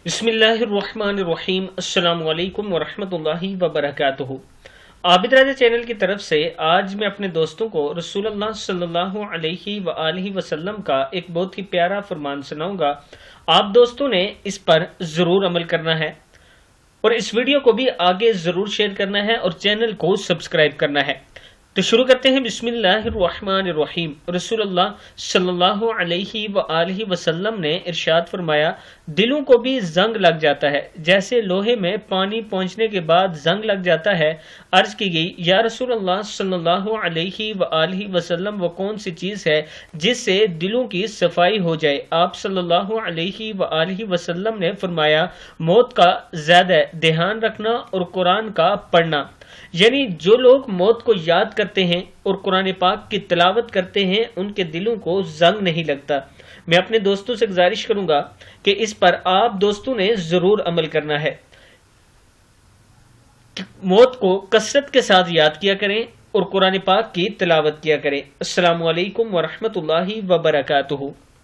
بسم اللہ الرحمن الرحیم۔ السلام علیکم ورحمۃ اللہ وبرکاتہ۔ عابد راجہ چینل کی طرف سے آج میں اپنے دوستوں کو رسول اللہ صلی اللہ علیہ وآلہ وسلم کا ایک بہت ہی پیارا فرمان سناؤں گا۔ آپ دوستوں نے اس پر ضرور عمل کرنا ہے اور اس ویڈیو کو بھی آگے ضرور شیئر کرنا ہے اور چینل کو سبسکرائب کرنا ہے۔ تو شروع کرتے ہیں۔ بسم اللہ الرحمن الرحیم۔ رسول اللہ صلی اللہ علیہ وآلہ وسلم نے ارشاد فرمایا، دلوں کو بھی زنگ لگ جاتا ہے جیسے لوہے میں پانی پہنچنے کے بعد زنگ لگ جاتا ہے۔ عرض کی گئی، یا رسول اللہ صلی اللہ علیہ وآلہ وسلم، وہ کون سی چیز ہے جس سے دلوں کی صفائی ہو جائے؟ آپ صلی اللہ علیہ وآلہ وسلم نے فرمایا، موت کا زیادہ دھیان رکھنا اور قرآن کا پڑھنا۔ یعنی جو لوگ موت کو یاد کرتے ہیں اور قرآن پاک کی تلاوت کرتے ہیں ان کے دلوں کو زنگ نہیں لگتا۔ میں اپنے دوستوں سے گزارش کروں گا کہ اس پر آپ دوستوں نے ضرور عمل کرنا ہے۔ موت کو کثرت کے ساتھ یاد کیا کریں اور قرآن پاک کی تلاوت کیا کریں۔ السلام علیکم ورحمۃ اللہ وبرکاتہ۔